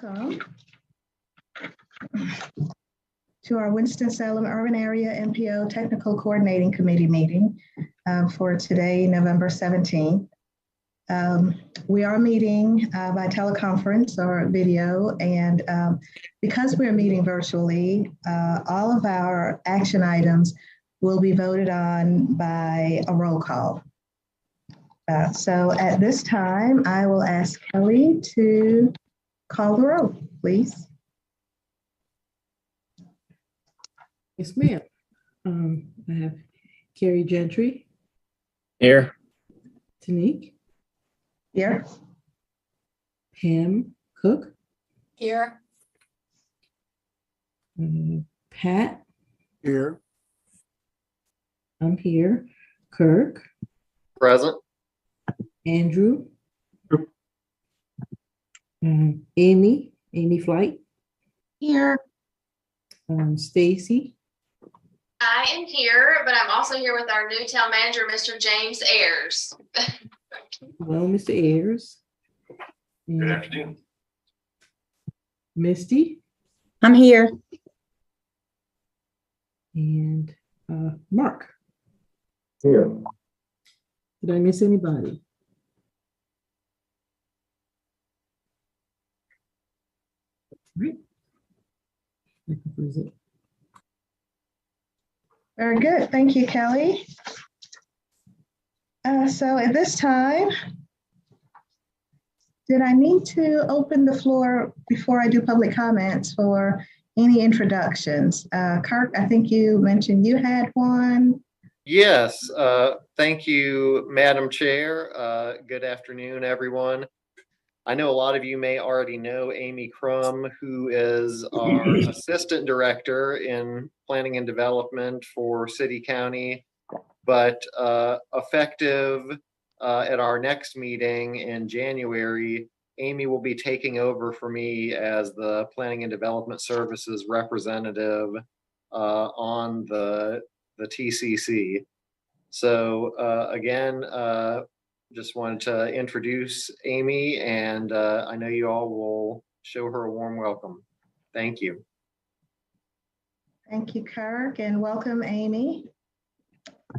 Welcome to our Winston-Salem Urban Area MPO Technical Coordinating Committee meeting for today, November 17th. We are meeting by teleconference or video, and because we're meeting virtually, all of our action items will be voted on by a roll call. So at this time, I will ask Kelly to call the roll, please. Yes, ma'am. I have Carrie Gentry. Here. Tanique. Here. Pam Cook. Here. Pat. Here. I'm here. Kirk. Present. Andrew. Amy Flight. Here. Stacy. I am here, but I'm also here with our new town manager, Mr. James Ayers. Hello, Mr. Ayers. Good afternoon. Misty. I'm here. And Mark. Here. Did I miss anybody? Right. That concludes it. Very good. Thank you, Kelly. So at this time, did I need to open the floor before I do public comments for any introductions? Kirk, I think you mentioned you had one. Yes. Thank you, Madam Chair. Good afternoon, everyone. I know a lot of you may already know Amy Crum, who is our Assistant Director in Planning and Development for City County, but effective at our next meeting in January, Amy will be taking over for me as the Planning and Development Services representative on the TCC. So again, just wanted to introduce Amy, and I know you all will show her a warm welcome. Thank you. Thank you, Kirk, and welcome, Amy.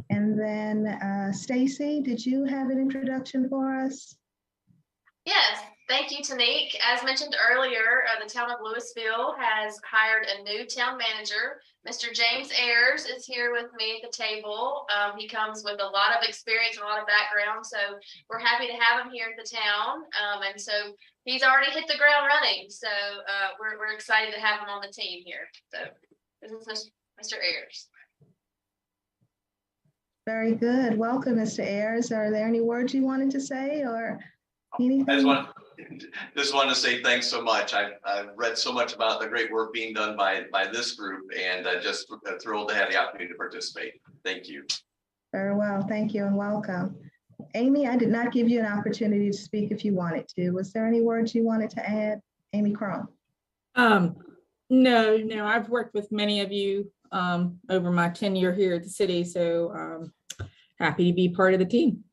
And then Stacy, did you have an introduction for us? Yes, thank you, Tanique. As mentioned earlier, the town of Louisville has hired a new town manager. Mr. James Ayers is here with me at the table. He comes with a lot of experience and a lot of background, so we're happy to have him here at the town. And so he's already hit the ground running, so we're excited to have him on the team here. So this is Mr. Ayers. Very good. Welcome, Mr. Ayers. Are there any words you wanted to say or anything? I just want to say thanks so much. I've read so much about the great work being done by this group, and just thrilled to have the opportunity to participate. Thank you. Very well. Thank you and welcome. Amy, I did not give you an opportunity to speak if you wanted to. Was there any words you wanted to add? Amy Crum. No, I've worked with many of you over my tenure here at the city, so happy to be part of the team.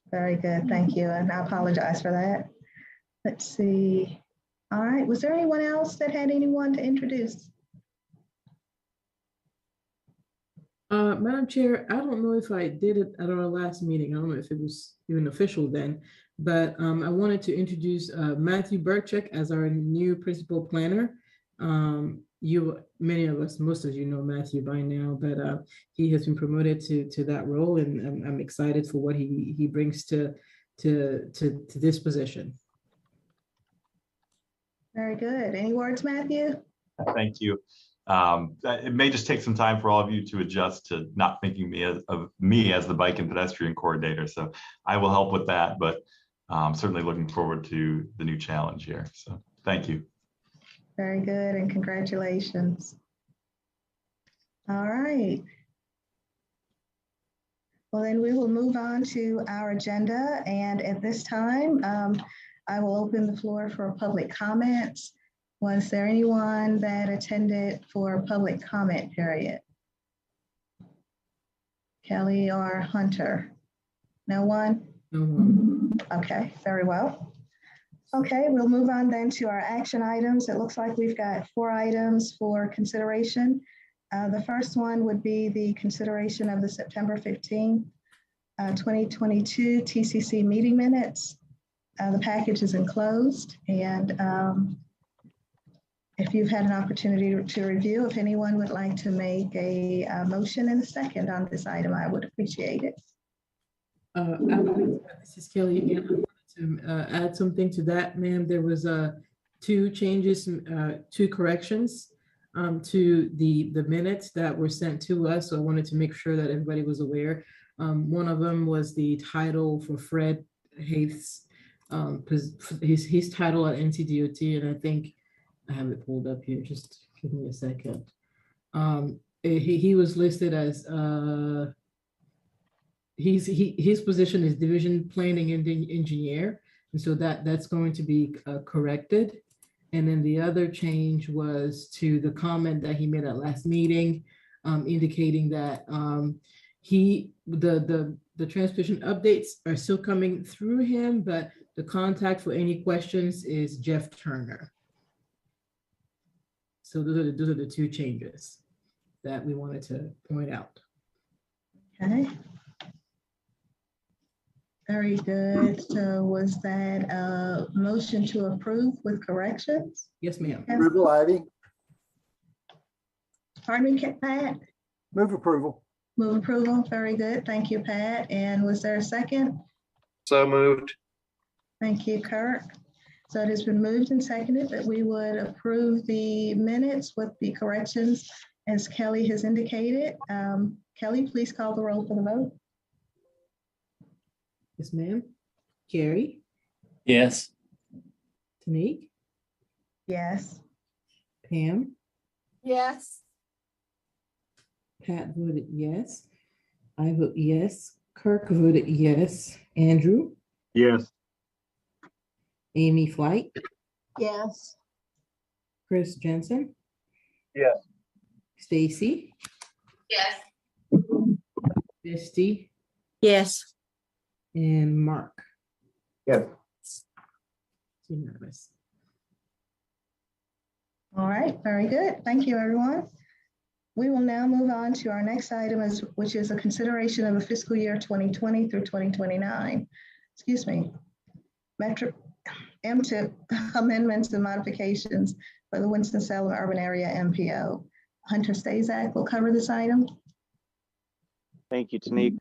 Very good. Thank you. And I apologize for that. Let's see. All right. Was there anyone else that had anyone to introduce? Madam Chair, I don't know if I did it at our last meeting. I don't know if it was even official then, but I wanted to introduce Matthew Burchek as our new principal planner. Many of us, most of you know Matthew by now, but he has been promoted to that role, and I'm excited for what he brings to this position. Very good. Any words, Matthew? Thank you. It may just take some time for all of you to adjust to not thinking of me as the bike and pedestrian coordinator. So I will help with that, but certainly looking forward to the new challenge here. So thank you. Very good, and congratulations. All right. Well, then we will move on to our agenda, and at this time, I will open the floor for public comments. Was there anyone that attended for public comment period? Kelly or Hunter? No one? No one. Okay, very well. Okay, we'll move on then to our action items. It looks like we've got 4 items for consideration. The first one would be the consideration of the September 15, 2022 TCC meeting minutes. The package is enclosed, and if you've had an opportunity to review, if anyone would like to make a motion and a second on this item, I would appreciate it. This is Kelly again. I wanted to add something to that, ma'am. There was 2 changes, 2 corrections to the minutes that were sent to us. So I wanted to make sure that everybody was aware. One of them was the title for Fred Haith's his title at NCDOT, and I think I have it pulled up here. Just give me a second. He was listed as his position is division planning and engineer, and so that's going to be corrected. And then the other change was to the comment that he made at last meeting, indicating that the transportation updates are still coming through him, but the contact for any questions is Jeff Turner. So those are the 2 changes that we wanted to point out. Okay. Very good. So was that a motion to approve with corrections? Yes, ma'am. Approval, Ivy. Pardon me, Pat? Move approval. Move approval. Very good. Thank you, Pat. And was there a second? So moved. Thank you, Kirk. So it has been moved and seconded that we would approve the minutes with the corrections as Kelly has indicated. Kelly, please call the roll for the vote. Yes, ma'am. Carrie? Yes. Tanique? Yes. Pam? Yes. Pat voted yes. I vote yes. Kirk voted yes. Andrew? Yes. Amy Flight? Yes. Chris Jensen? Yes. Stacy? Yes. Misty? Yes. And Mark? Yes. Unanimous. All right, very good. Thank you, everyone. We will now move on to our next item, which is a consideration of the fiscal year 2020 through 2029. Excuse me. Metro MTIP amendments and modifications for the Winston-Salem urban area MPO. Hunter Stazak will cover this item. Thank you, Tanique.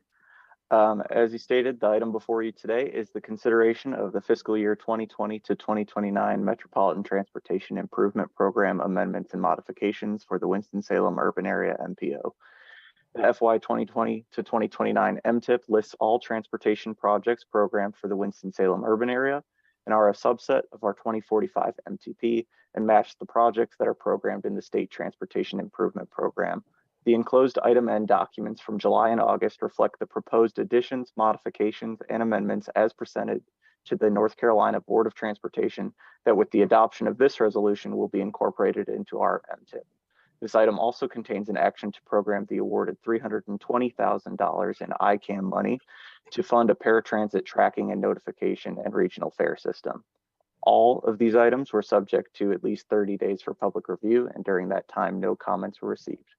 As you stated, the item before you today is the consideration of the fiscal year 2020 to 2029 Metropolitan Transportation Improvement Program amendments and modifications for the Winston-Salem urban area MPO. The FY 2020 to 2029 MTIP lists all transportation projects programmed for the Winston-Salem urban area and are a subset of our 2045 MTP and match the projects that are programmed in the State Transportation Improvement Program. The enclosed item N documents from July and August reflect the proposed additions, modifications, and amendments as presented to the North Carolina Board of Transportation that with the adoption of this resolution will be incorporated into our MTIP. This item also contains an action to program the awarded $320,000 in ICAM money to fund a paratransit tracking and notification and regional fare system. All of these items were subject to at least 30 days for public review, and during that time, no comments were received.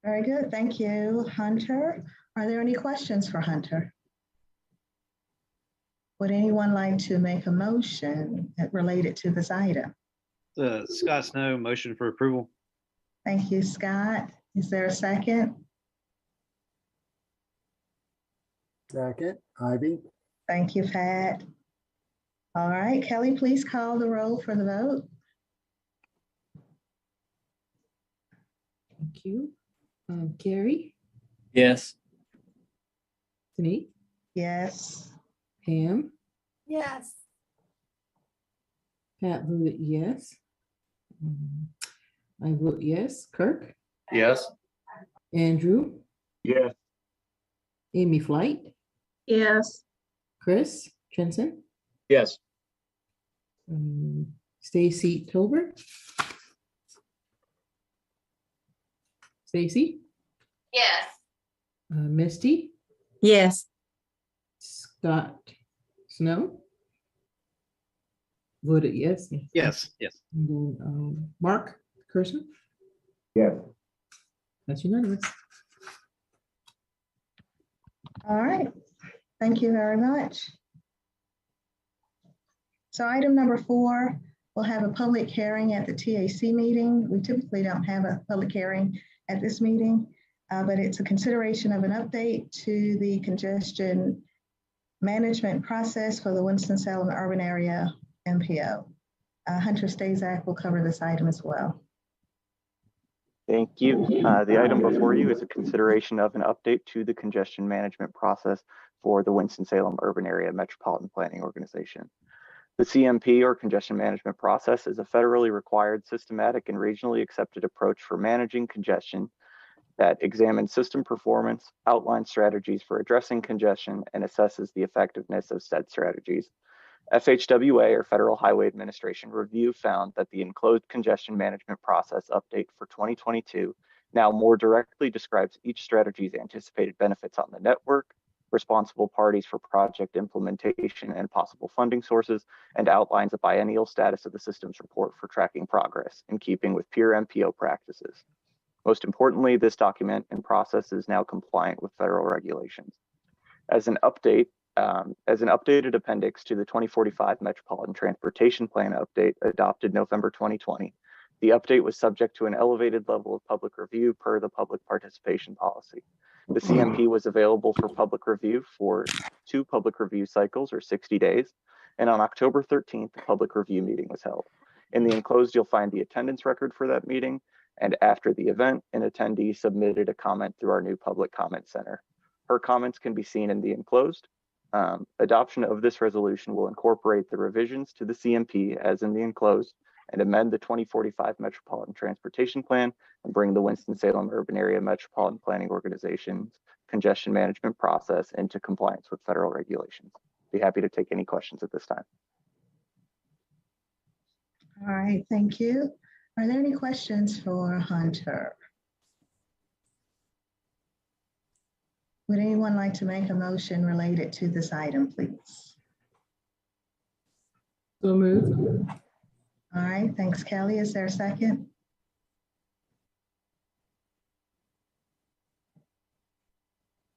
Very good. Thank you, Hunter. Are there any questions for Hunter? Would anyone like to make a motion related to this item? Scott Snow, motion for approval. Thank you, Scott. Is there a second? Second, Ivy. Thank you, Pat. All right, Kelly, please call the roll for the vote. Thank you. Carrie? Yes. Tanique? Yes. Pam? Yes. Pat voted yes. I vote yes. Kirk? Yes. Andrew? Yes. Amy Flight? Yes. Chris Jensen? Yes. Stacy Tolbert? Stacy? Yes. Misty? Yes. Scott Snow? Voted yes. Yes. And then Mark Kirschner? Yes. That's unanimous. All right, thank you very much. So item number 4, we'll have a public hearing at the TAC meeting. We typically don't have a public hearing at this meeting, but it's a consideration of an update to the congestion management process for the Winston-Salem urban area MPO. Hunter Stazak will cover this item as well. Thank you. The item before you is a consideration of an update to the congestion management process for the Winston-Salem Urban Area Metropolitan Planning Organization. The CMP, or congestion management process, is a federally required, systematic, and regionally accepted approach for managing congestion that examines system performance, outlines strategies for addressing congestion, and assesses the effectiveness of said strategies. FHWA, or Federal Highway Administration review, found that the enclosed congestion management process update for 2022 now more directly describes each strategy's anticipated benefits on the network, responsible parties for project implementation and possible funding sources, and outlines a biennial status of the system's report for tracking progress in keeping with peer MPO practices. Most importantly, this document and process is now compliant with federal regulations. As an updated appendix to the 2045 Metropolitan Transportation Plan update adopted November 2020, the update was subject to an elevated level of public review per the public participation policy. The CMP was available for public review for 2 public review cycles, or 60 days, and on October 13th, the public review meeting was held. In the enclosed, you'll find the attendance record for that meeting, and after the event, an attendee submitted a comment through our new public comment center. Her comments can be seen in the enclosed. Adoption of this resolution will incorporate the revisions to the CMP as in the enclosed and amend the 2045 Metropolitan Transportation Plan and bring the Winston-Salem Urban Area Metropolitan Planning Organization's congestion management process into compliance with federal regulations. Be happy to take any questions at this time. All right, thank you. Are there any questions for Hunter? Would anyone like to make a motion related to this item, please? So moved. All right, thanks, Kelly. Is there a second?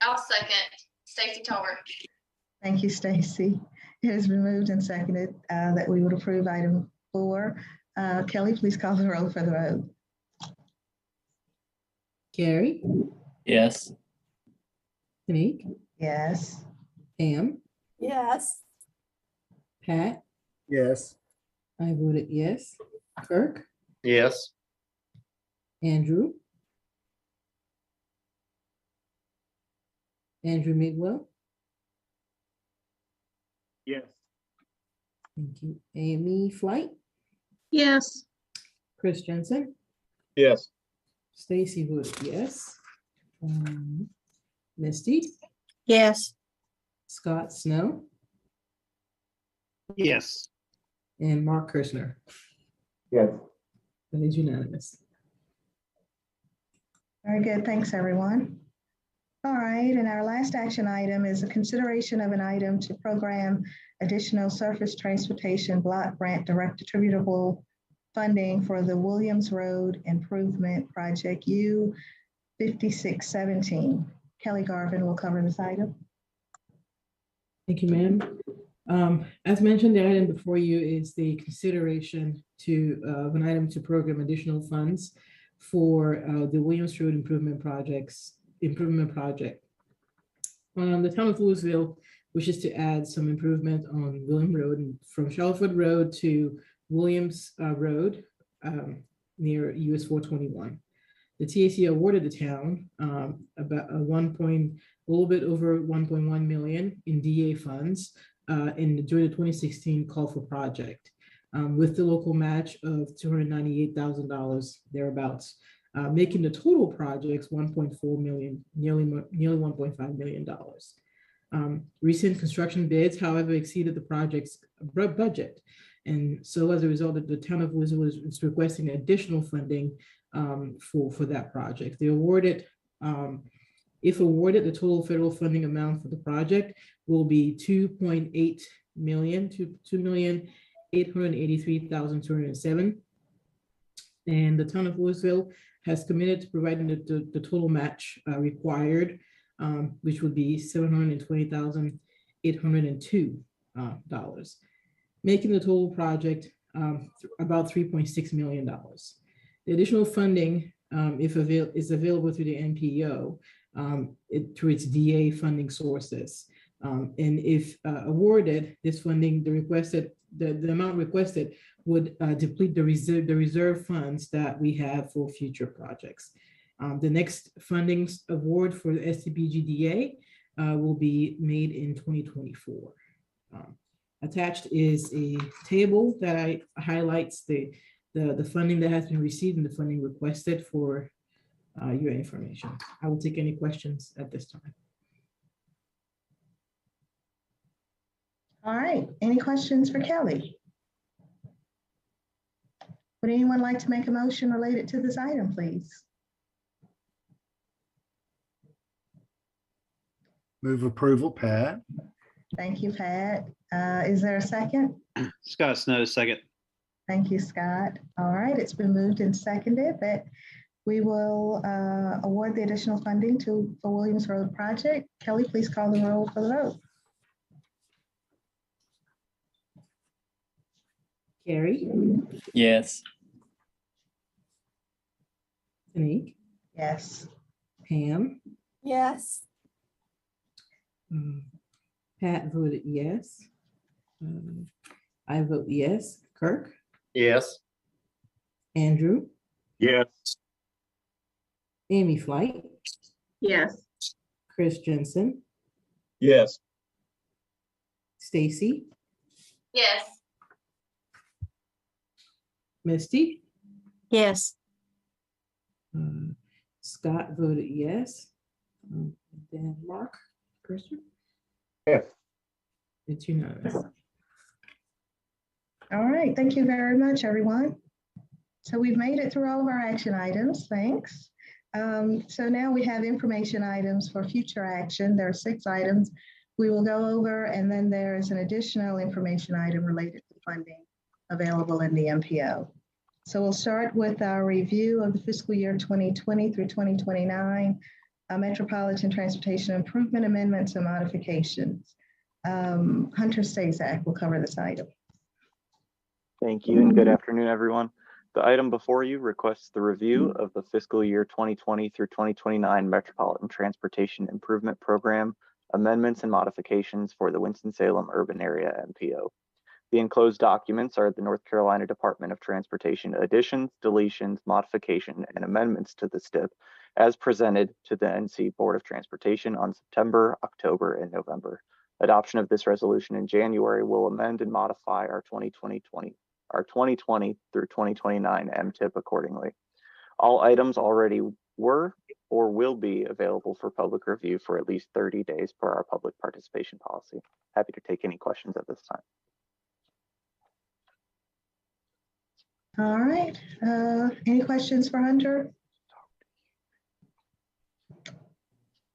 I'll second. Stacy Tolbert. Thank you, Stacy. It has been moved and seconded that we would approve item 4. Kelly, please call the roll for the vote. Carrie? Yes. Tanique? Yes. Pam? Yes. Pat? Yes. I voted yes. Kirk? Yes. Andrew? Andrew Midwell? Yes. Thank you. Amy Flight? Yes. Chris Jensen? Yes. Stacy voted yes. Misty? Yes. Scott Snow? Yes. And Mark Kirschner. Yes. That is unanimous. Very good. Thanks, everyone. All right, and our last action item is a consideration of an item to program additional surface transportation block grant direct attributable funding for the Williams Road Improvement Project U5617. Kelly Garvin will cover this item. Thank you, ma'am. As mentioned, the item before you is the consideration of an item to program additional funds for the Williams Road Improvement Project. The town of Louisville wishes to add some improvement on William Road from Charlotte Road to Williams Road near US 421. The TAC awarded the town about a little bit over 1.1 million in DA funds during the 2016 call for project, with the local match of $298,000 thereabouts, making the total projects 1.4 million, nearly $1.5 million. Recent construction bids, however, exceeded the project's budget. And so as a result, the town of Louisville is requesting additional funding for that project. If awarded, the total federal funding amount for the project will be $2.8 million to 2,883,207. And the town of Louisville has committed to providing the total match required, which would be $720,802, making the total project about $3.6 million. The additional funding, is available through the NPO through its DA funding sources. And if awarded, this funding, the amount requested would deplete the reserve funds that we have for future projects. The next funding award for the SCBGDA will be made in 2024. Attached is a table that highlights the funding that has been received and the funding requested for your information. I will take any questions at this time. All right, any questions for Kelly? Would anyone like to make a motion related to this item, please? Move approval, Pat. Thank you, Pat. Is there a second? Scott Snow, second. Thank you, Scott. All right, it's been moved and seconded that we will award the additional funding for Williams Road project. Kelly, please call the roll for the vote. Carrie? Yes. Tanique? Yes. Pam? Yes. Pat voted yes. I vote yes. Kirk? Yes. Andrew? Yes. Amy Flight? Yes. Chris Jensen? Yes. Stacy? Yes. Misty? Yes. Scott voted yes. Then Mark Cursor? Yes. It's unanimous. All right, thank you very much, everyone. So we've made it through all of our action items, thanks. So now we have information items for future action. There are 6 items we will go over, and then there is an additional information item related to funding available in the MPO. So we'll start with our review of the fiscal year 2020 through 2029 Metropolitan Transportation Improvement Amendments and Modifications. Hunter Stazak will cover this item. Thank you and good afternoon, everyone. The item before you requests the review of the fiscal year 2020 through 2029 Metropolitan Transportation Improvement Program amendments and modifications for the Winston-Salem urban area MPO. The enclosed documents are the North Carolina Department of Transportation additions, deletions, modification, and amendments to the STIP as presented to the NC Board of Transportation on September, October, and November. Adoption of this resolution in January will amend and modify our 2020 through 2029 MTIP accordingly. All items already were or will be available for public review for at least 30 days per our public participation policy. Happy to take any questions at this time. All right, any questions for Hunter?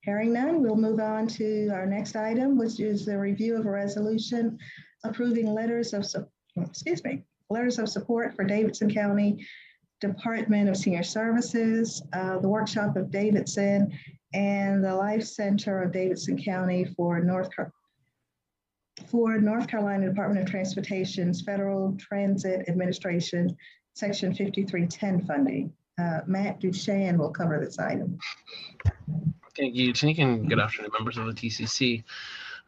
Hearing none, we'll move on to our next item, which is the review of a resolution approving letters of support for Davidson County Department of Senior Services, the Workshop of Davidson, and the Life Center of Davidson County for North Carolina Department of Transportation's Federal Transit Administration Section 5310 funding. Matt Duchesne will cover this item. Thank you, Tanique, and good afternoon, members of the TCC.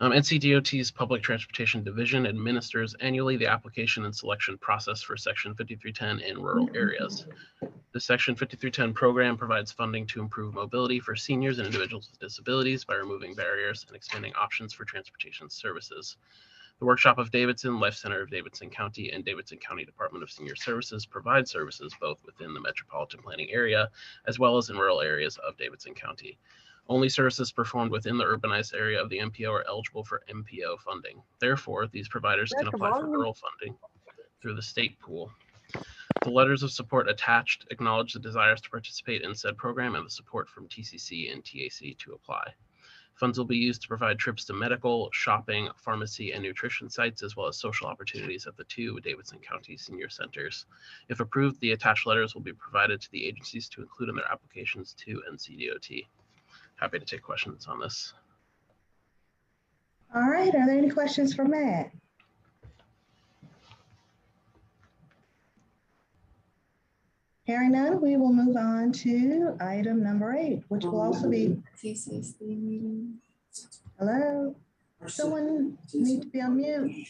NCDOT's Public Transportation Division administers annually the application and selection process for Section 5310 in rural areas. The Section 5310 program provides funding to improve mobility for seniors and individuals with disabilities by removing barriers and expanding options for transportation services. The Workshop of Davidson, Life Center of Davidson County, and Davidson County Department of Senior Services provide services both within the metropolitan planning area as well as in rural areas of Davidson County. Only services performed within the urbanized area of the MPO are eligible for MPO funding. Therefore, these providers can apply for rural funding through the state pool. The letters of support attached acknowledge the desires to participate in said program and the support from TCC and TAC to apply. Funds will be used to provide trips to medical, shopping, pharmacy, and nutrition sites, as well as social opportunities at the 2 Davidson County Senior Centers. If approved, the attached letters will be provided to the agencies to include in their applications to NCDOT. Happy to take questions on this. All right, are there any questions for Matt? Hearing none, we will move on to item number 8, which will also be TCC meeting. hello. Someone need to be on mute.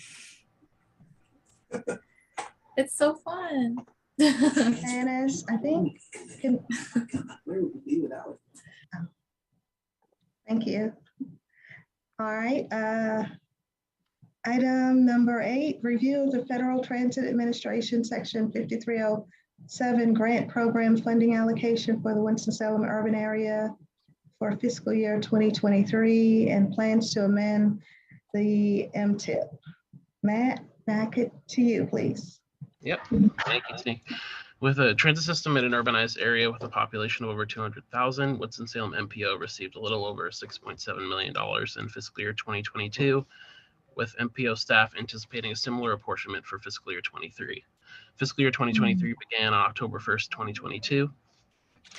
It's so fun. Janice, I think. Where would we be without it? Thank you. All right. Item number 8, review of the Federal Transit Administration Section 5307 grant program funding allocation for the Winston-Salem urban area for fiscal year 2023 and plans to amend the MTIP. Matt, back it to you, please. Yep, thank you, Sneak. With a transit system in an urbanized area with a population of over 200,000, Winston-Salem MPO received a little over $6.7 million in fiscal year 2022, with MPO staff anticipating a similar apportionment for fiscal year 23. Fiscal year 2023 began on October 1st, 2022.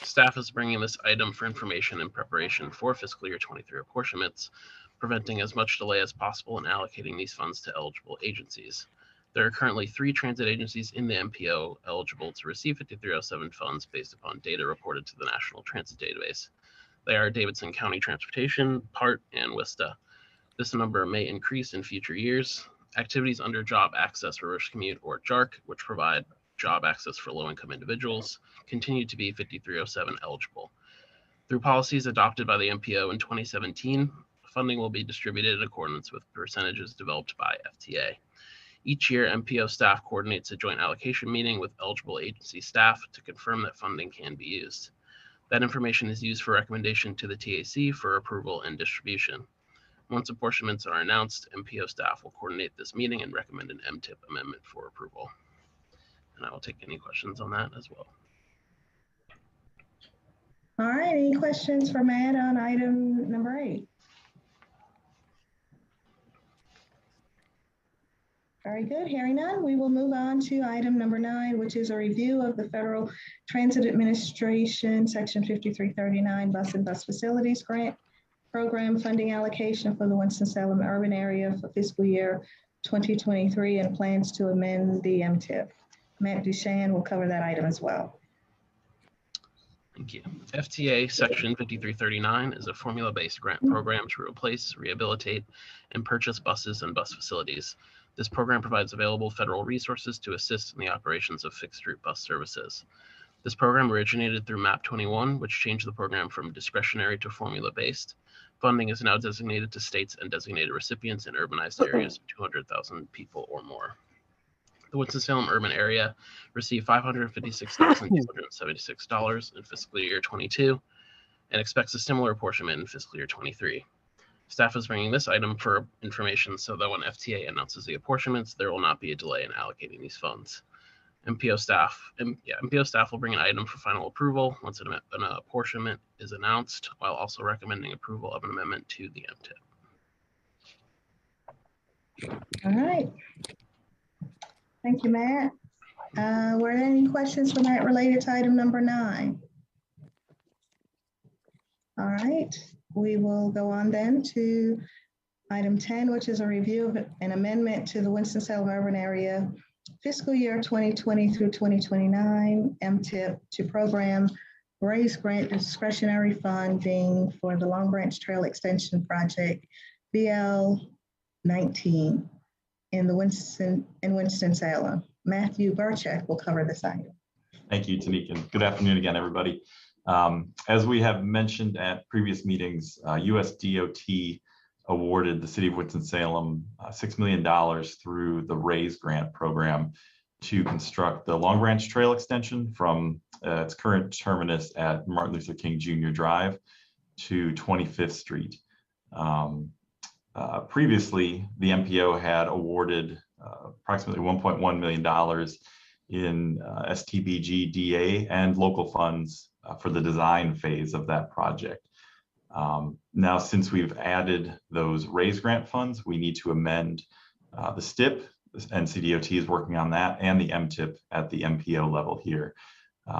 Staff is bringing this item for information in preparation for fiscal year 23 apportionments, preventing as much delay as possible in allocating these funds to eligible agencies. There are currently 3 transit agencies in the MPO eligible to receive 5307 funds based upon data reported to the National Transit Database. They are Davidson County Transportation, PART, and WISTA. This number may increase in future years. Activities under Job Access Reverse Commute, or JARC, which provide job access for low-income individuals, continue to be 5307 eligible. Through policies adopted by the MPO in 2017, funding will be distributed in accordance with percentages developed by FTA. Each year, MPO staff coordinates a joint allocation meeting with eligible agency staff to confirm that funding can be used. That information is used for recommendation to the TAC for approval and distribution. Once apportionments are announced, MPO staff will coordinate this meeting and recommend an MTIP amendment for approval. And I will take any questions on that as well. All right, any questions for Matt on item number 8? Very good, hearing none, we will move on to item number 9, which is a review of the Federal Transit Administration Section 5339 Bus and Bus Facilities Grant Program funding allocation for the Winston-Salem urban area for fiscal year 2023 and plans to amend the MTIP. Matt Duchesne will cover that item as well. Thank you. FTA Section 5339 is a formula-based grant program to replace, rehabilitate, and purchase buses and bus facilities. This program provides available federal resources to assist in the operations of fixed-route bus services. This program originated through MAP 21, which changed the program from discretionary to formula-based. Funding is now designated to states and designated recipients in urbanized areas of 200,000 people or more. The Winston-Salem urban area received $556,276 in fiscal year 22 and expects a similar apportionment in fiscal year 23. Staff is bringing this item for information so that when FTA announces the apportionments, there will not be a delay in allocating these funds. MPO staff will bring an item for final approval once an apportionment is announced, while also recommending approval of an amendment to the MTIP. All right. Thank you, Matt. Were there any questions for Matt related to item number 9? All right, we will go on then to item 10, which is a review of an amendment to the Winston-Salem urban area fiscal year 2020 through 2029 MTIP to program raise grant discretionary funding for the Long Branch Trail Extension Project BL 19 in Winston-Salem. Matthew Burchak will cover this item. Thank you, Tanika, and good afternoon again, everybody. As we have mentioned at previous meetings, USDOT awarded the city of Winston-Salem $6 million through the RAISE grant program to construct the Long Branch Trail extension from its current terminus at Martin Luther King Jr. Drive to 25th Street. Previously, the MPO had awarded approximately $1.1 million in STBG DA and local funds for the design phase of that project. Now, since we've added those raise grant funds, we need to amend the STIP, and CDOT is working on that, and the MTIP at the MPO level here.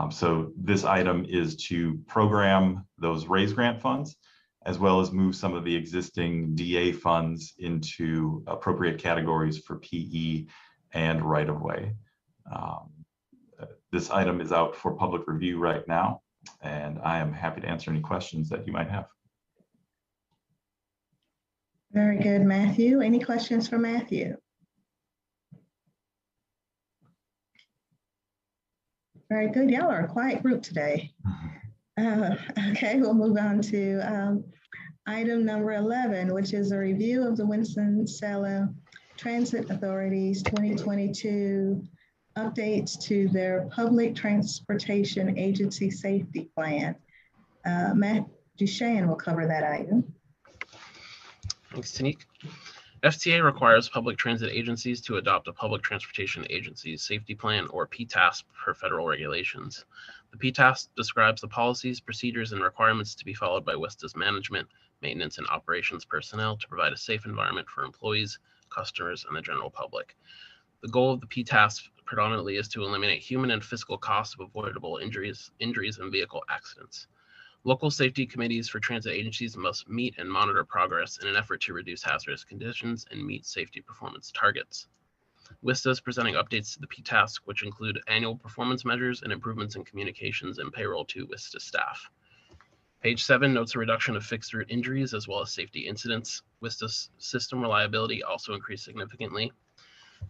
So this item is to program those raise grant funds, as well as move some of the existing DA funds into appropriate categories for PE and right-of-way. This item is out for public review right now, and I am happy to answer any questions that you might have. Very good, Matthew. Any questions for Matthew? Very good. Y'all are a quiet group today. Okay, we'll move on to item number 11, which is a review of the Winston-Salem Transit Authority's 2022 updates to their public transportation agency safety plan. Matt Duchesne will cover that item. Thanks, Tanique. FTA requires public transit agencies to adopt a public transportation agency's safety plan, or PTASP, per federal regulations. The PTASP describes the policies, procedures, and requirements to be followed by WISTA's management, maintenance, and operations personnel to provide a safe environment for employees, customers, and the general public. The goal of the PTASP predominantly is to eliminate human and physical costs of avoidable injuries, and vehicle accidents. Local safety committees for transit agencies must meet and monitor progress in an effort to reduce hazardous conditions and meet safety performance targets. WISTA is presenting updates to the PTASC, which include annual performance measures and improvements in communications and payroll to WISTA staff. Page 7 notes a reduction of fixed route injuries as well as safety incidents. WISTA's system reliability also increased significantly.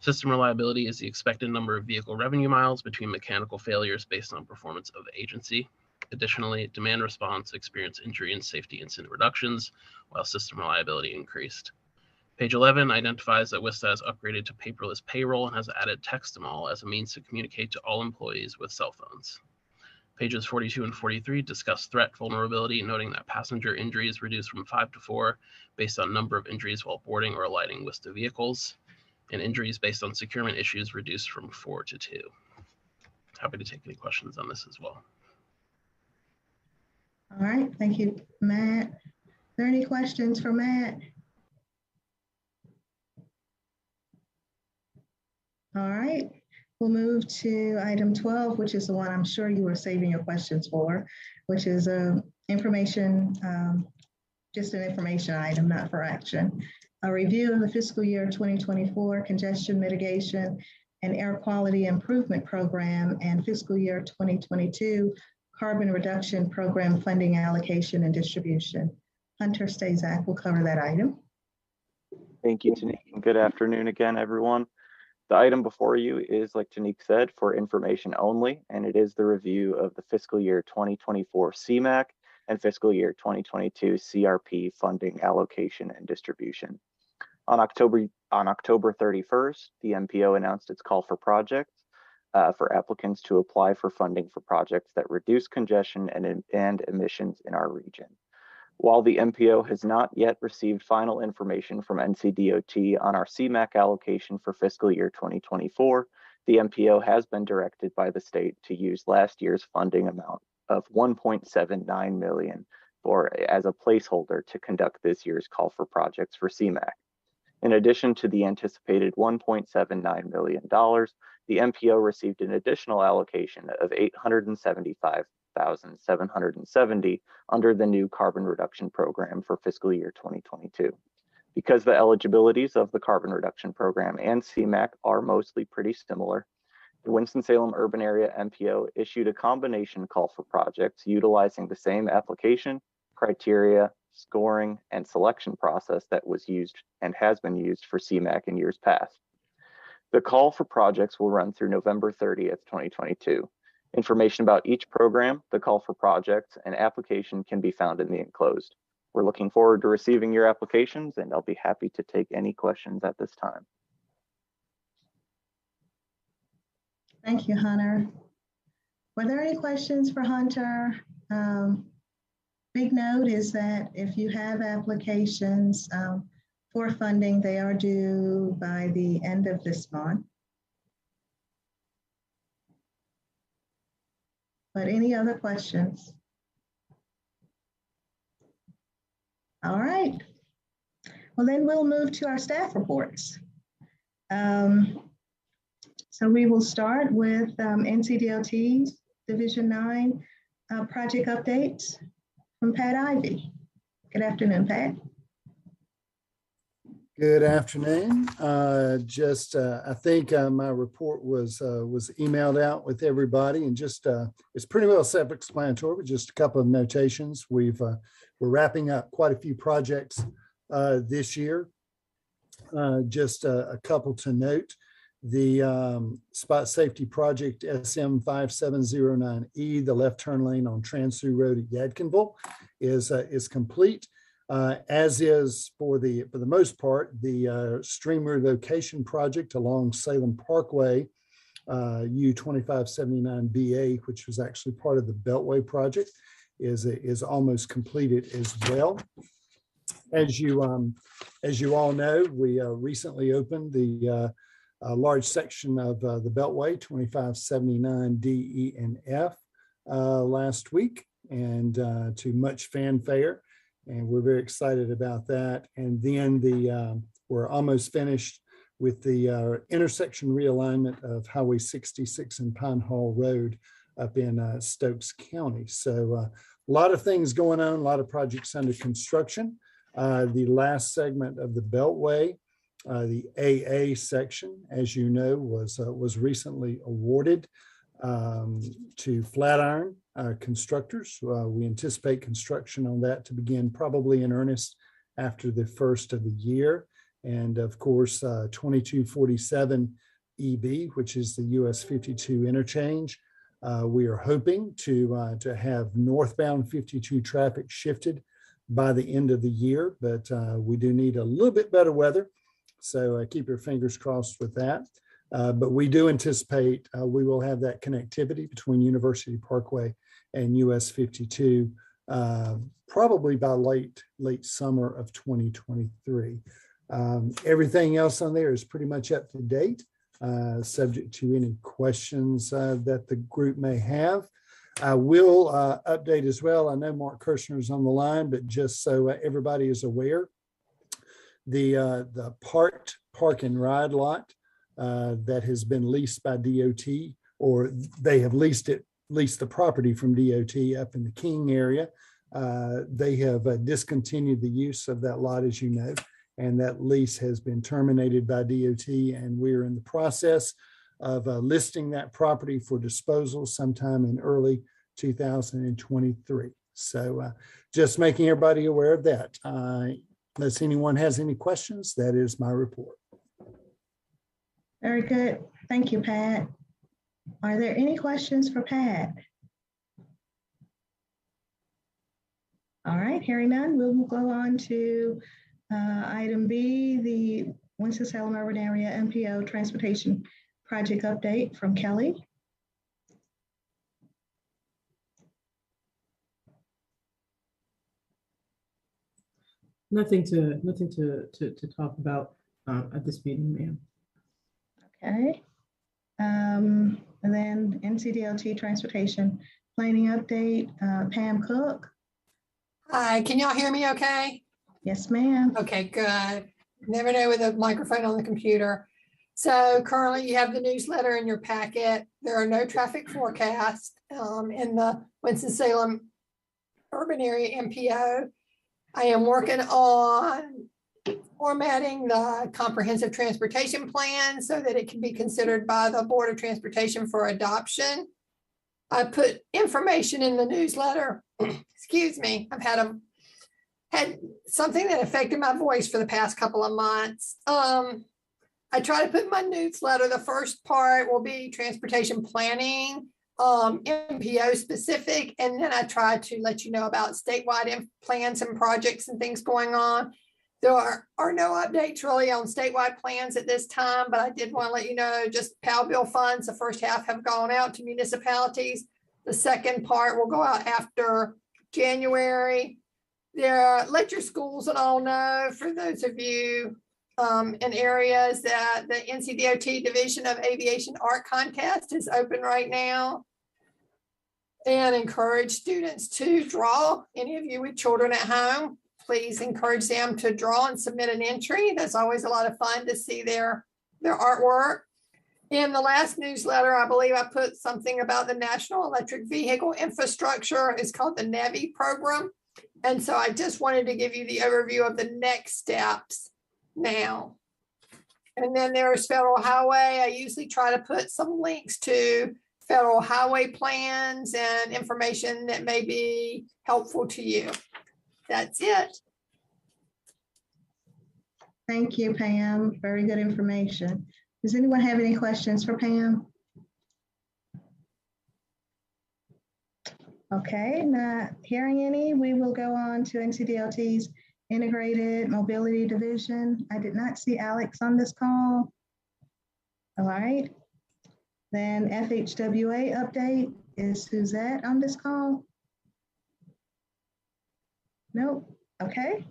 System reliability is the expected number of vehicle revenue miles between mechanical failures based on performance of the agency. Additionally, demand response experienced injury and safety incident reductions, while system reliability increased. Page 11 identifies that WISTA has upgraded to paperless payroll and has added text-to-all as a means to communicate to all employees with cell phones. Pages 42 and 43 discuss threat vulnerability, noting that passenger injuries reduced from 5 to 4 based on number of injuries while boarding or alighting WISTA vehicles, and injuries based on securement issues reduced from 4 to 2. Happy to take any questions on this as well. All right, thank you, Matt. Are there any questions for Matt? All right, we'll move to item 12, which is the one I'm sure you were saving your questions for, which is information, just an information item, not for action. A review of the fiscal year 2024 congestion mitigation and air quality improvement program and fiscal year 2022 carbon reduction program funding allocation and distribution. Hunter Stazak will cover that item. Thank you, Tanique. Good afternoon again, everyone. The item before you is, like Tanique said, for information only, and it is the review of the fiscal year 2024 CMAQ and fiscal year 2022 CRP funding allocation and distribution. On October 31st, the MPO announced its call for projects for applicants to apply for funding for projects that reduce congestion and emissions in our region. While the MPO has not yet received final information from NCDOT on our CMAQ allocation for fiscal year 2024, the MPO has been directed by the state to use last year's funding amount of $1.79 million as a placeholder to conduct this year's call for projects for CMAQ. In addition to the anticipated $1.79 million, the MPO received an additional allocation of $875,770 under the new carbon reduction program for fiscal year 2022. Because the eligibilities of the carbon reduction program and CMAQ are mostly pretty similar, the Winston-Salem urban area MPO issued a combination call for projects utilizing the same application, criteria, scoring, and selection process that was used and has been used for CMAQ in years past. The call for projects will run through November 30th, 2022. Information about each program, the call for projects, and application can be found in the enclosed. We're looking forward to receiving your applications, and I'll be happy to take any questions at this time. Thank you, Hunter. Were there any questions for Hunter? Big note is that if you have applications for funding, they are due by the end of this month. But any other questions? All right. Well, then we'll move to our staff reports. So we will start with NCDOT's Division 9 project updates from Pat Ivy. Good afternoon, Pat. Good afternoon. I think my report was emailed out with everybody, and just it's pretty well self-explanatory, but just a couple of notations. We're wrapping up quite a few projects this year. Just a couple to note. The spot safety project SM 5709E, the left turn lane on Transu Road at Yadkinville, is complete. As is for the most part, the stream relocation project along Salem Parkway, U2579BA, which was actually part of the Beltway project, is almost completed as well. As you all know, we recently opened the large section of the Beltway, 2579D, E, and F last week, and to much fanfare. And we're very excited about that. And then we're almost finished with the intersection realignment of Highway 66 and Pine Hall Road up in Stokes County. So a lot of things going on, a lot of projects under construction. The last segment of the Beltway, the AA section, as you know, was recently awarded to Flatiron constructors. We anticipate construction on that to begin probably in earnest after the first of the year. And of course, 2247 EB, which is the US 52 interchange. We are hoping to have northbound 52 traffic shifted by the end of the year, but we do need a little bit better weather. So keep your fingers crossed with that. But we do anticipate we will have that connectivity between University Parkway and US 52 probably by late summer of 2023. Everything else on there is pretty much up to date, subject to any questions that the group may have. I will update as well. I know Mark Kirshner is on the line, but just so everybody is aware, the park and ride lot that has been leased by DOT, or they have leased the property from DOT up in the King area. They have discontinued the use of that lot, as you know, and that lease has been terminated by DOT, and we're in the process of listing that property for disposal sometime in early 2023. So just making everybody aware of that. Unless anyone has any questions, that is my report. Very good. Thank you, Pat. Are there any questions for Pat? All right, hearing none, we'll go on to item B, the Winston-Salem Urban Area MPO Transportation Project Update from Kelly. Nothing to talk about at this meeting, ma'am. Okay. And then NCDOT Transportation Planning Update, Pam Cook. Hi, can y'all hear me okay? Yes, ma'am. Okay, good. Never know with a microphone on the computer. So currently you have the newsletter in your packet. There are no traffic forecasts in the Winston-Salem Urban Area MPO. I am working on formatting the comprehensive transportation plan so that it can be considered by the Board of Transportation for adoption. I put information in the newsletter. Excuse me, I've had something that affected my voice for the past couple of months. I try to put in my newsletter, the first part will be transportation planning, MPO specific, and then I try to let you know about statewide plans and projects and things going on. There are no updates really on statewide plans at this time, but I did want to let you know just PAL bill funds, the first half have gone out to municipalities. The second part will go out after January. Let your schools and all know, for those of you in areas, that the NCDOT Division of Aviation Art Contest is open right now, and encourage students to draw. Any of you with children at home, please encourage them to draw and submit an entry. That's always a lot of fun to see their artwork. In the last newsletter, I believe I put something about the National Electric Vehicle Infrastructure. It's called the NEVI program. And so I just wanted to give you the overview of the next steps now. And then there's Federal Highway. I usually try to put some links to federal highway plans and information that may be helpful to you. That's it. Thank you, Pam. Very good information. Does anyone have any questions for Pam? Okay, not hearing any, we will go on to NCDOT's Integrated Mobility Division. I did not see Alex on this call. All right. Then FHWA update. Is Suzette on this call? Nope. Okay.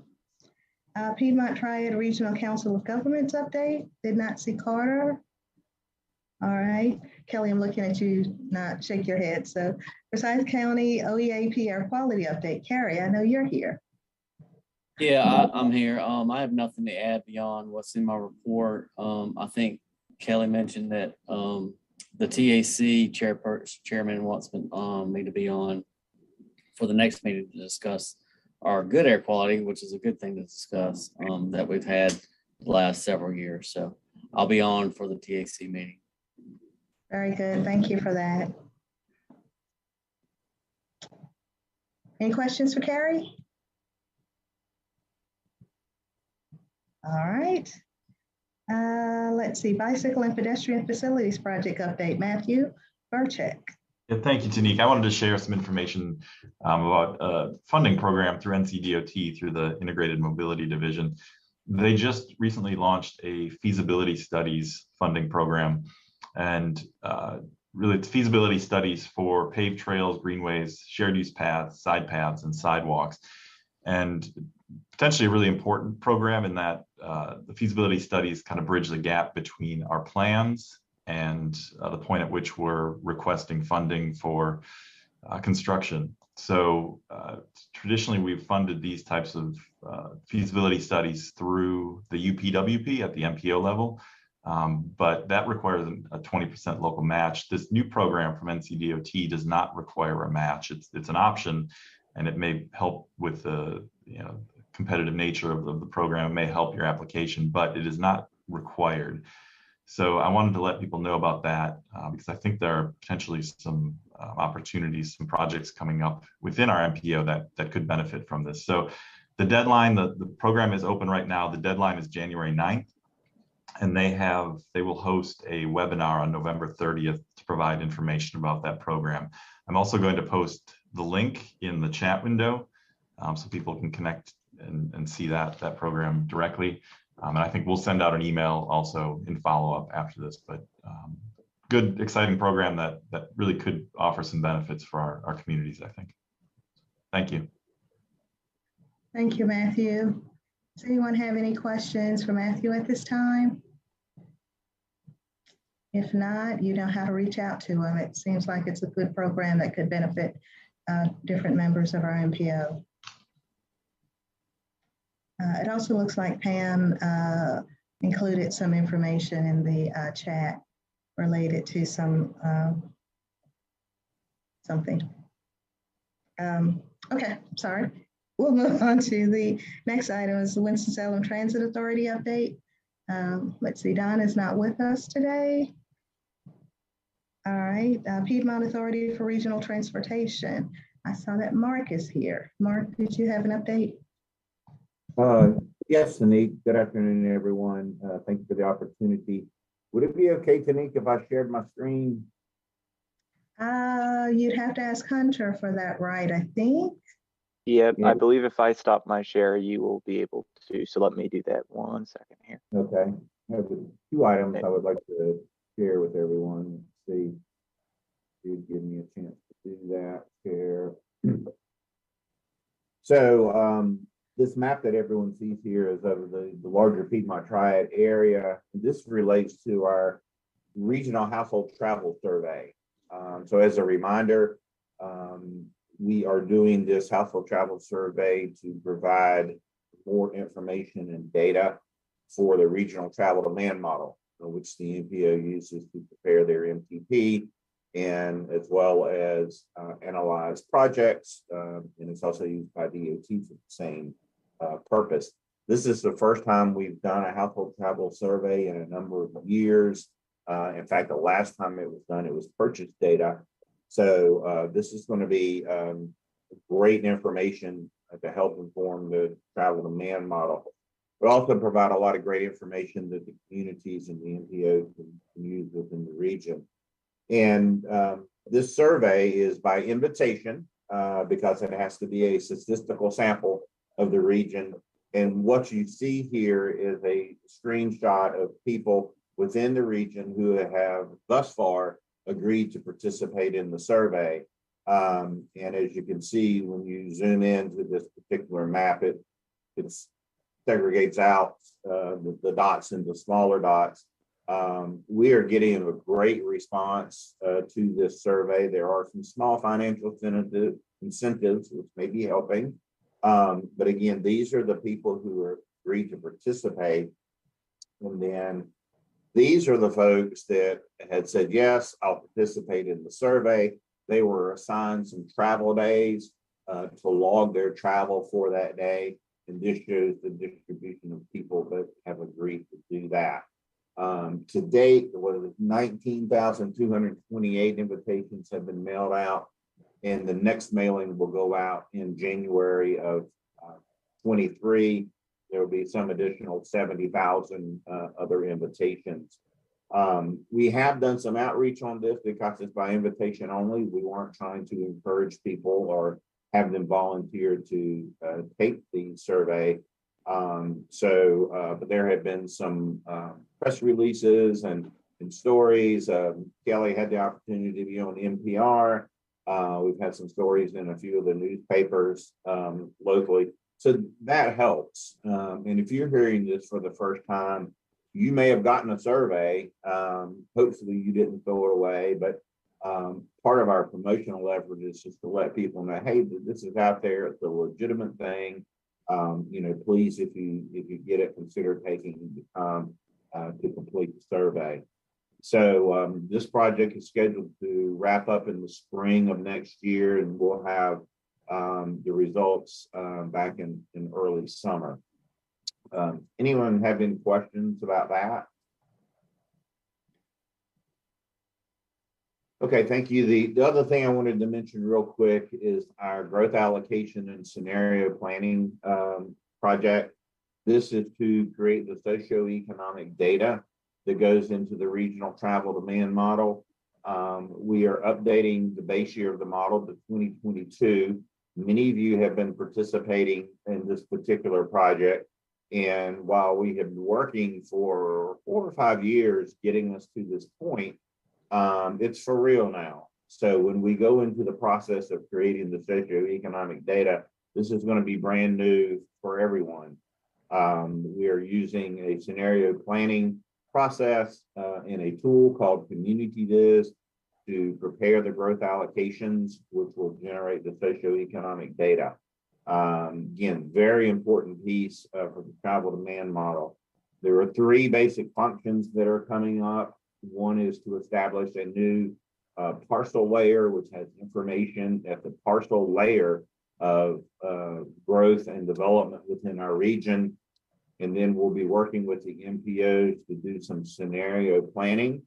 Piedmont Triad Regional Council of Governments update. Did not see Carter. All right. Kelly, I'm looking at you, not shake your head. So Forsyth County OEAP Air Quality update. Carrie, I know you're here. Yeah, I'm here. I have nothing to add beyond what's in my report. I think Kelly mentioned that the TAC chairman wants me to be on for the next meeting to discuss our good air quality, which is a good thing to discuss that we've had the last several years. So I'll be on for the TAC meeting. Very good. Thank you for that. Any questions for Carrie? All right. Let's see, Bicycle and Pedestrian Facilities Project update, Matthew Burchek. Yeah, thank you, Tanique. I wanted to share some information about a funding program through NCDOT through the Integrated Mobility Division. They just recently launched a feasibility studies funding program, and really it's feasibility studies for paved trails, greenways, shared use paths, side paths, and sidewalks. And potentially a really important program in that the feasibility studies kind of bridge the gap between our plans and the point at which we're requesting funding for construction. So traditionally, we've funded these types of feasibility studies through the UPWP at the MPO level, but that requires a 20% local match. This new program from NCDOT does not require a match. It's an option, and it may help with the competitive nature of the program. It may help your application, but it is not required. So I wanted to let people know about that because I think there are potentially some opportunities, some projects coming up within our MPO that could benefit from this. So the deadline, the program is open right now. The deadline is January 9th, and they will host a webinar on November 30th to provide information about that program. I'm also going to post the link in the chat window so people can connect and see that program directly. And I think we'll send out an email also in follow-up after this, but good, exciting program that really could offer some benefits for our communities, I think. Thank you. Thank you, Matthew. Does anyone have any questions for Matthew at this time? If not, you know how to reach out to him. It seems like it's a good program that could benefit different members of our MPO. It also looks like Pam included some information in the chat related to something. Okay, sorry. We'll move on to the next item is the Winston-Salem Transit Authority update. Let's see, Don is not with us today. All right, Piedmont Authority for Regional Transportation. I saw that Mark is here. Mark, did you have an update? Yes, Tanique. Good afternoon, everyone. Thank you for the opportunity. Would it be okay, Tanique, if I shared my screen? You'd have to ask Hunter for that, right? I think. Yep, I believe if I stop my share, you will be able to. So let me do that 1 second here. Okay. I have two items I would like to share with everyone. Let's see. You give me a chance to do that. Share. So this map that everyone sees here is of the larger Piedmont Triad area. This relates to our regional household travel survey. So as a reminder, we are doing this household travel survey to provide more information and data for the regional travel demand model, which the MPO uses to prepare their MTP and as well as analyze projects. And it's also used by DOT for the same purpose. This is the first time we've done a household travel survey in a number of years. In fact, the last time it was done, it was purchase data. So this is going to be great information to help inform the travel demand model. We also provide a lot of great information that the communities and the MPO can use within the region. And this survey is by invitation because it has to be a statistical sample of the region. And what you see here is a screenshot of people within the region who have thus far agreed to participate in the survey. And as you can see, when you zoom into this particular map, it segregates out the dots into smaller dots. We are getting a great response to this survey. There are some small financial incentives which may be helping. But again, these are the people who are agreed to participate. And then these are the folks that had said, yes, I'll participate in the survey. They were assigned some travel days to log their travel for that day. And this shows the distribution of people that have agreed to do that. To date, 19,228 invitations have been mailed out, and the next mailing will go out in January of 23. There will be some additional 70,000 other invitations. We have done some outreach on this because it's by invitation only. We weren't trying to encourage people or have them volunteer to take the survey. But there have been some press releases and stories. Kelly had the opportunity to be on NPR. We've had some stories in a few of the newspapers locally. So that helps. And if you're hearing this for the first time, you may have gotten a survey. Hopefully you didn't throw it away, but part of our promotional effort is just to let people know, hey, this is out there. It's a legitimate thing. Please, if you get it, consider taking the time to complete the survey. So this project is scheduled to wrap up in the spring of next year, and we'll have the results back in early summer. Anyone have any questions about that? Okay, thank you. The other thing I wanted to mention real quick is our growth allocation and scenario planning project. This is to create the socioeconomic data that goes into the regional travel demand model. We are updating the base year of the model to 2022. Many of you have been participating in this particular project. And while we have been working for 4 or 5 years getting us to this point, it's for real now. So when we go into the process of creating the socioeconomic data, this is going to be brand new for everyone. We are using a scenario planning process in a tool called CommunityViz to prepare the growth allocations, which will generate the socioeconomic data. Again, very important piece for the travel demand model. There are 3 basic functions that are coming up. One is to establish a new parcel layer, which has information at the parcel layer of growth and development within our region. And then we'll be working with the MPOs to do some scenario planning.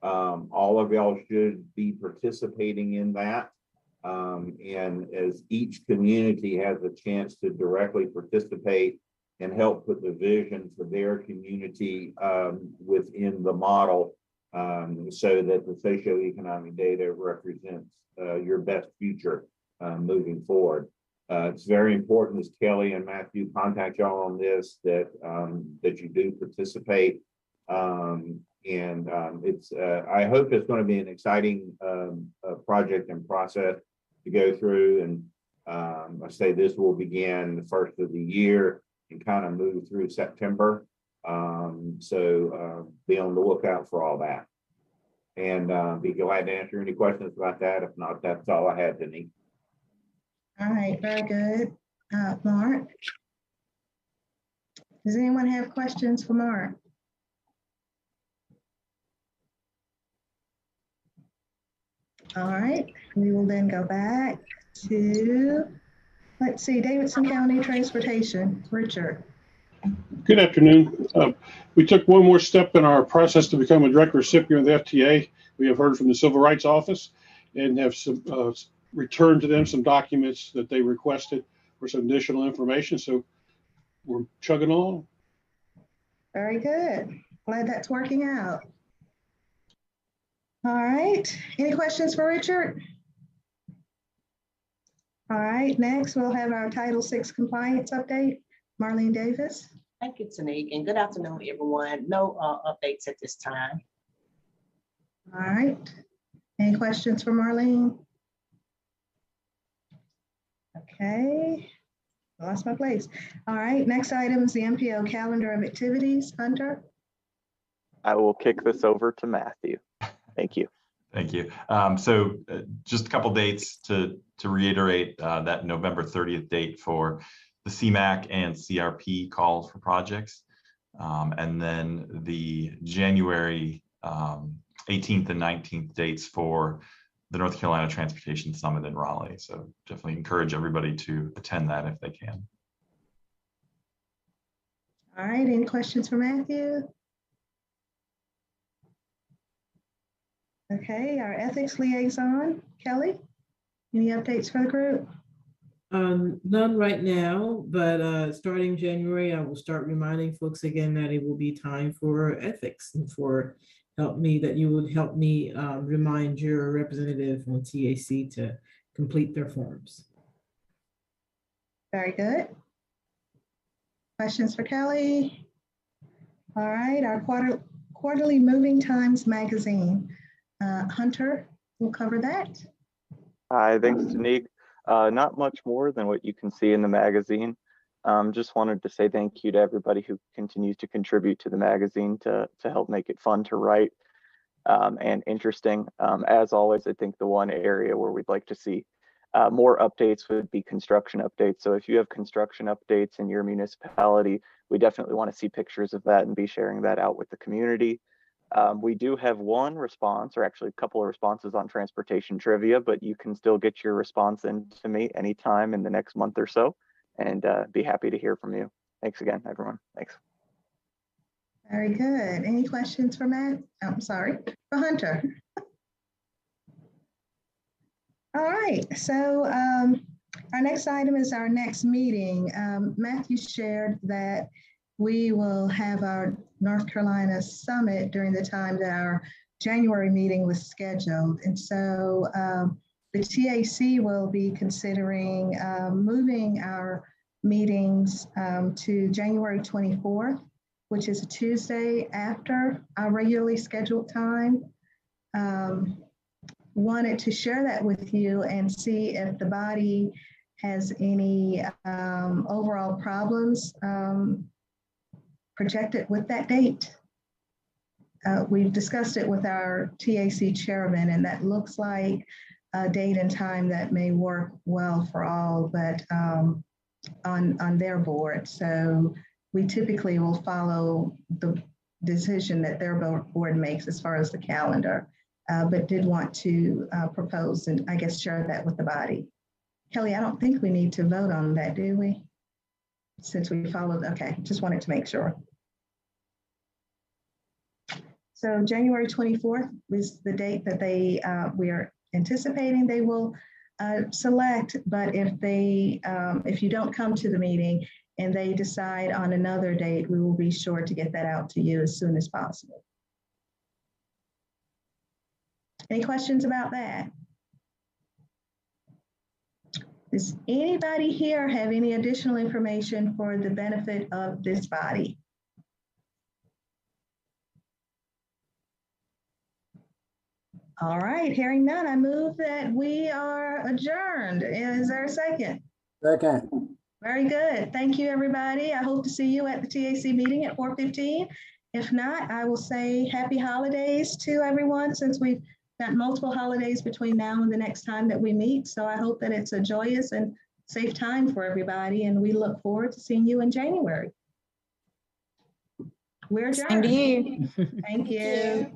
All of y'all should be participating in that. And as each community has a chance to directly participate and help put the vision for their community within the model, so that the socioeconomic data represents your best future moving forward. It's very important, as Kelly and Matthew contact y'all on this, that you do participate. I hope it's going to be an exciting project and process to go through. And I say this will begin the first of the year and kind of move through September. So be on the lookout for all that. And be glad to answer any questions about that. If not, that's all I had, Denise. All right, very good. Mark? Does anyone have questions for Mark? All right, we will then go back to, let's see, Davidson County Transportation, Richard. Good afternoon. We took one more step in our process to become a direct recipient of the FTA. We have heard from the Civil Rights Office and have returned to them some documents that they requested for some additional information. So we're chugging along. Very good. Glad that's working out. All right. Any questions for Richard? All right. Next, we'll have our Title VI compliance update. Marlene Davis. Thank you, Tanique, and good afternoon, everyone. No updates at this time. All right. Any questions for Marlene? Okay. Lost my place. All right. Next item is the MPO calendar of activities. Hunter. I will kick this over to Matthew. Thank you. Thank you. Just a couple dates to reiterate that November 30th date for the CMAQ and CRP calls for projects. And then the January 18th and 19th dates for the North Carolina Transportation Summit in Raleigh. So definitely encourage everybody to attend that if they can. All right, any questions for Matthew? Okay, our ethics liaison, Kelly, any updates for the group? None right now, but starting January, I will start reminding folks again that it will be time for ethics and that you would help me remind your representative on TAC to complete their forms. Very good. Questions for Kelly? All right, our quarterly Moving Times magazine. Hunter will cover that. Hi, thanks, Tanique. Not much more than what you can see in the magazine. Just wanted to say thank you to everybody who continues to contribute to the magazine to help make it fun to write and interesting. As always, I think the one area where we'd like to see more updates would be construction updates. So if you have construction updates in your municipality, we definitely want to see pictures of that and be sharing that out with the community. We do have one response, or actually a couple of responses on transportation trivia, but you can still get your response in to me anytime in the next month or so, and be happy to hear from you. Thanks again, everyone. Thanks. Very good. Any questions for Matt? Oh, I'm sorry, for Hunter. All right, so our next item is our next meeting. Matthew shared that we will have our North Carolina Summit during the time that our January meeting was scheduled. And so the TAC will be considering moving our meetings to January 24th, which is a Tuesday after our regularly scheduled time. Wanted to share that with you and see if the body has any overall problems projected with that date. We've discussed it with our TAC chairman, and that looks like a date and time that may work well for all, but on their board. So we typically will follow the decision that their board makes as far as the calendar, but did want to propose and I guess share that with the body. Kelly, I don't think we need to vote on that, do we? Since we followed, okay, just wanted to make sure. So January 24th is the date that we are anticipating they will select, but if you don't come to the meeting and they decide on another date, we will be sure to get that out to you as soon as possible. Any questions about that? Does anybody here have any additional information for the benefit of this body? All right, hearing none, I move that we are adjourned. Is there a second? Second. Very good. Thank you, everybody. I hope to see you at the TAC meeting at 4:15. If not, I will say happy holidays to everyone, since we've got multiple holidays between now and the next time that we meet. So I hope that it's a joyous and safe time for everybody, and we look forward to seeing you in January. We're Same adjourned. to you. Thank you.